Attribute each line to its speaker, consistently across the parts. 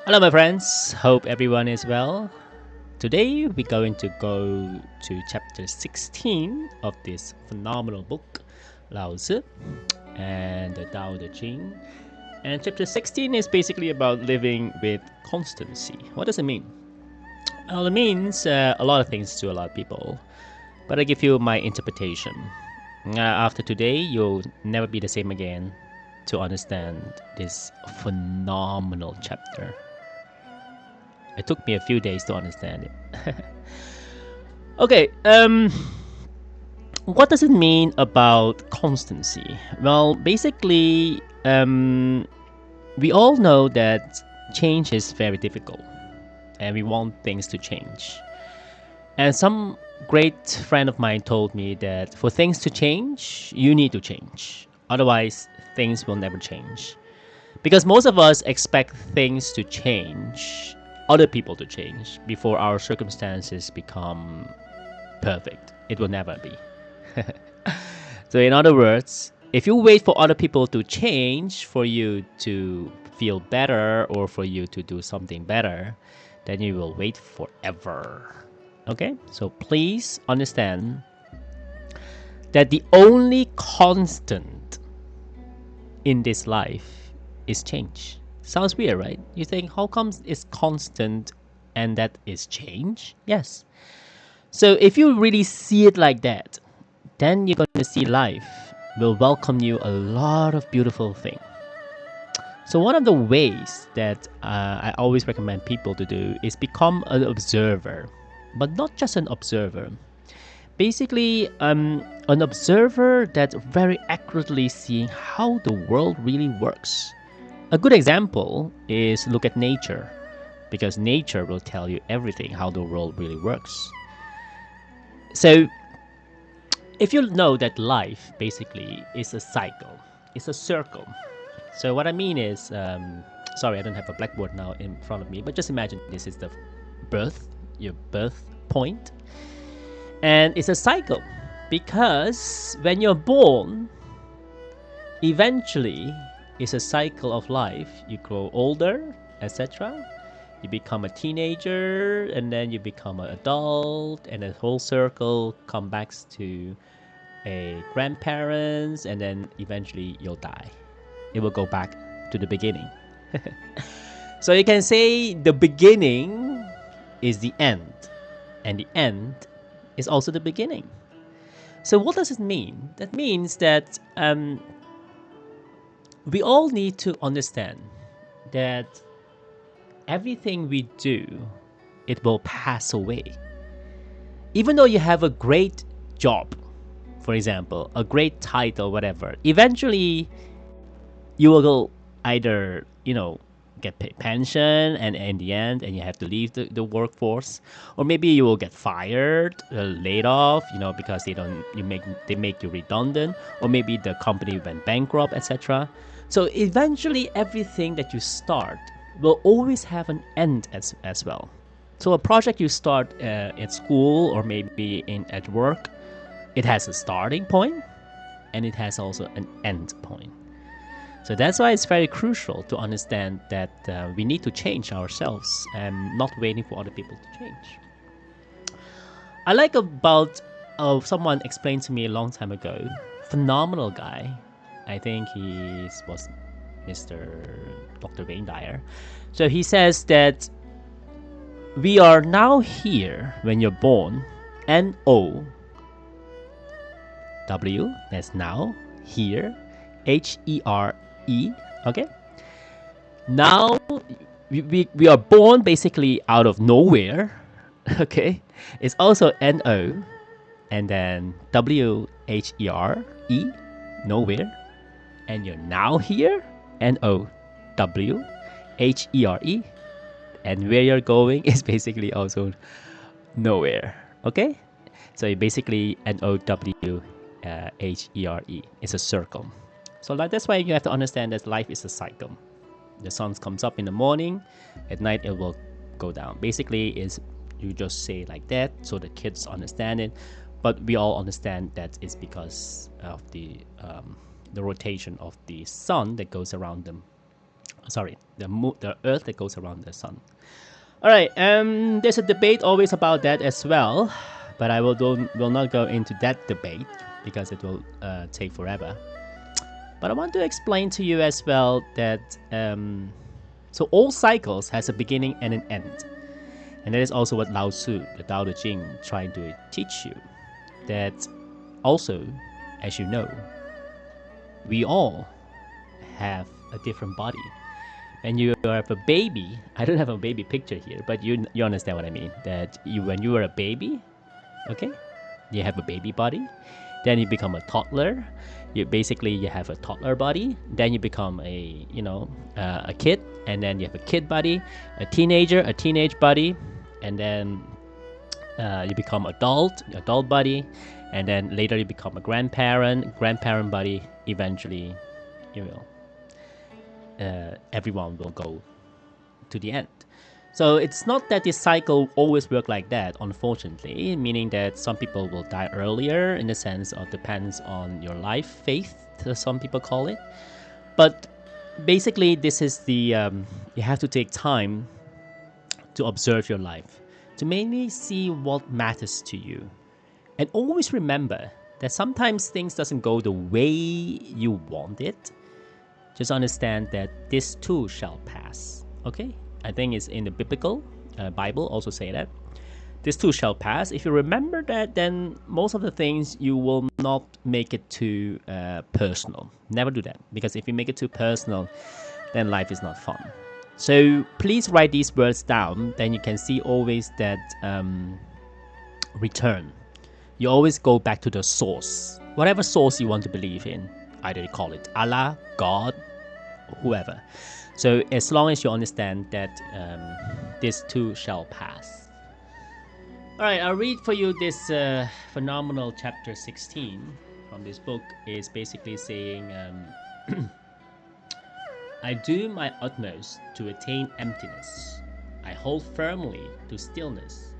Speaker 1: Hello, my friends. Hope everyone is well. Today, we're going to go to chapter 16 of this phenomenal book, Lao Tzu and the Taoiteching. And chapter 16 is basically about living with constancy. What does it mean? Well, it means a lot of things to a lot of people, but I give you my interpretation. After today, you'll never be the same again to understand this phenomenal chapter. It took me a few days to understand it. Okay, what does it mean about constancy? Well, basically, we all know that change is very difficult and we want things to change. And some great friend of mine told me that for things to change, you need to change. Otherwise, things will never change. Because most of us expect things to change, other people to change, before our circumstances become perfect. It will never be. So in other words, if you wait for other people to change for you to feel better or for you to do something better, then you will wait forever. Okay? So please understand that the only constant in this life is change. Sounds weird, right? You think, how comes it's constant and that is change? Yes. So if you really see it like that, then you're going to see life will welcome you a lot of beautiful things. So one of the ways that I always recommend people to do is become an observer, but not just an observer. Basically, an observer that very accurately seeing how the world really works. A good example is look at nature, because nature will tell you everything how the world really works. So if you know that life basically is a cycle, it's a circle. So what I mean is, sorry, I don't have a blackboard now in front of me, but just imagine this is the birth, your birth point. And it's a cycle because when you're born, eventually it's a cycle of life. You grow older, etc. You become a teenager, and then you become an adult, and the whole circle comes back to a grandparents, and then eventually you'll die. It will go back to the beginning. So you can say the beginning is the end, and the end is also the beginning. So what does it mean? That means that we all need to understand that everything we do, it will pass away. Even though you have a great job, for example, a great title, whatever, eventually you will either, get paid pension and in the end, and you have to leave the workforce, or maybe you will get fired, laid off, because they make you redundant, or maybe the company went bankrupt, etc. So eventually, everything that you start will always have an end as well. So a project you start at school or maybe at work, it has a starting point and it has also an end point. So that's why it's very crucial to understand that we need to change ourselves and not waiting for other people to change. I like about someone explained to me a long time ago, phenomenal guy. I think he was Mr. Dr. Wayne Dyer. So he says that we are now here when you're born, N-O, W, that's now, here, H-E-R-E, okay? Now, we are born basically out of nowhere, okay? It's also N-O, and then W-H-E-R-E, nowhere. And you're now here, N-O-W-H-E-R-E. And where you're going is basically also nowhere, okay? So basically N-O-W-H-E-R-E. It's a circle. So that's why you have to understand that life is a cycle. The sun comes up in the morning, at night it will go down. Basically, is you just say like that so the kids understand it, but we all understand that it's because of the rotation of the sun that goes around them. Sorry, the Earth that goes around the sun. All right. There's a debate always about that as well, but I will not go into that debate because it will take forever. But I want to explain to you as well that so all cycles has a beginning and an end, and that is also what Lao Tzu, the Taoiteching, trying to teach you. That also, as you know, we all have a different body. When you have a baby, I don't have a baby picture here, but you understand what I mean. That when you are a baby, okay, you have a baby body, then you become a toddler. You have a toddler body. Then you become a kid, and then you have a kid body, a teenage body, and then you become adult body, and then later you become a grandparent body. Eventually, you will everyone will go to the end. So it's not that this cycle always works like that, unfortunately, meaning that some people will die earlier in the sense of depends on your life, faith, some people call it. But basically, this is you have to take time to observe your life, to mainly see what matters to you. And always remember that sometimes things doesn't go the way you want it. Just understand that this too shall pass. Okay? I think it's in the biblical Bible also say that. This too shall pass. If you remember that, then most of the things you will not make it too personal. Never do that. Because if you make it too personal, then life is not fun. So please write these words down. Then you can see always that return. You always go back to the source. Whatever source you want to believe in. Either you call it Allah, God, whoever. So as long as you understand that this too shall pass. All right, I'll read for you this phenomenal chapter 16 from this book. Is basically saying, I do my utmost to attain emptiness. I hold firmly to stillness.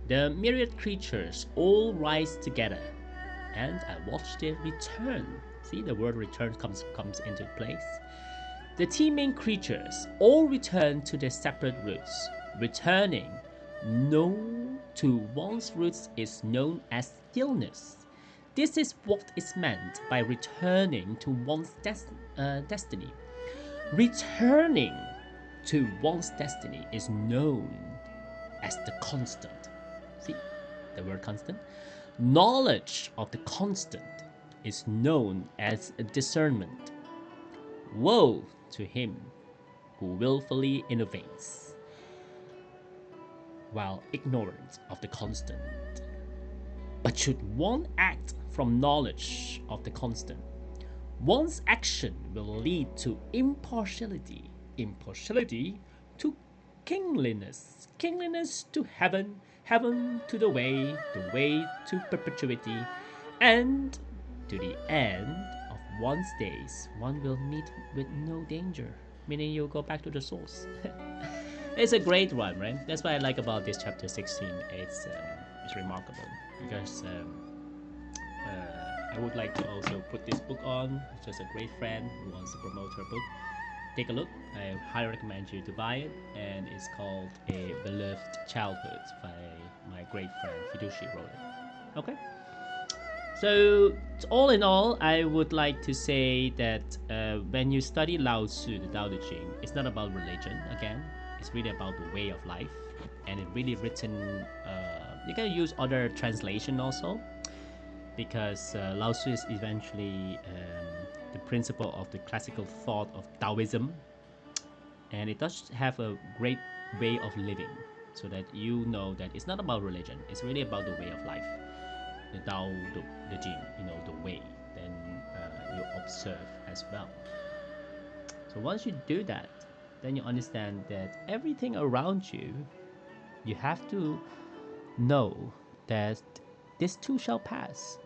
Speaker 1: The myriad creatures all rise together, and I watch their return. See, the word return comes into place. The teeming creatures all return to their separate roots. Returning to one's roots is known as stillness. This is what is meant by returning to one's destiny. Returning to one's destiny is known as the constant. See, the word constant? Knowledge of the constant is known as discernment. Woe to him who willfully innovates while ignorant of the constant. But should one act from knowledge of the constant, one's action will lead to impartiality, impartiality to kingliness, kingliness to heaven, heaven to the way to perpetuity, and to the end of one's days, one will meet with no danger, meaning you'll go back to the source. It's a great one, right? That's what I like about this chapter 16. It's remarkable because I would like to also put this book on. It's just a great friend who wants to promote her book. Take a look. I highly recommend you to buy it, and it's called A Beloved Childhood by my great friend Hidushi wrote it. Okay. So all in all, I would like to say that when you study Lao Tzu, the Tao Te Ching, it's not about religion again. It's really about the way of life, and it really written. You can use other translation also, because Lao Tzu is eventually the principle of the classical thought of Taoism, and it does have a great way of living, so that you know that it's not about religion. It's really about the way of life. The Tao, the Jing, the way, then you observe as well. So once you do that, then you understand that everything around you, you have to know that this too shall pass.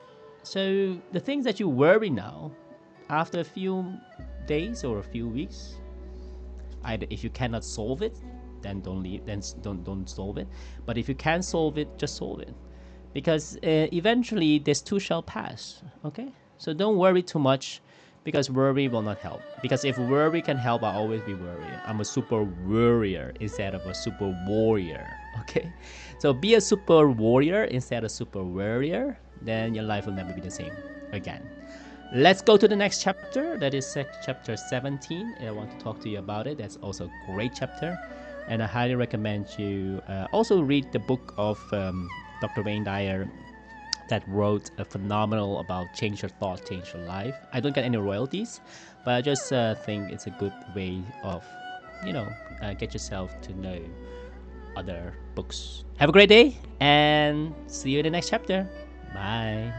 Speaker 1: So the things that you worry now, after a few days or a few weeks, either if you cannot solve it, then don't solve it. But if you can solve it, just solve it. Because eventually this too shall pass. Okay, so don't worry too much, because worry will not help. Because if worry can help, I'll always be worried. I'm a super worrier instead of a super warrior. Okay, so be a super warrior instead of super warrior, then your life will never be the same again. Let's go to the next chapter. That is chapter 17. I want to talk to you about it. That's also a great chapter. And I highly recommend you also read the book of Dr. Wayne Dyer that wrote a phenomenal about change your thought, change your life. I don't get any royalties, but I just think it's a good way of, get yourself to know other books. Have a great day and see you in the next chapter. Bye.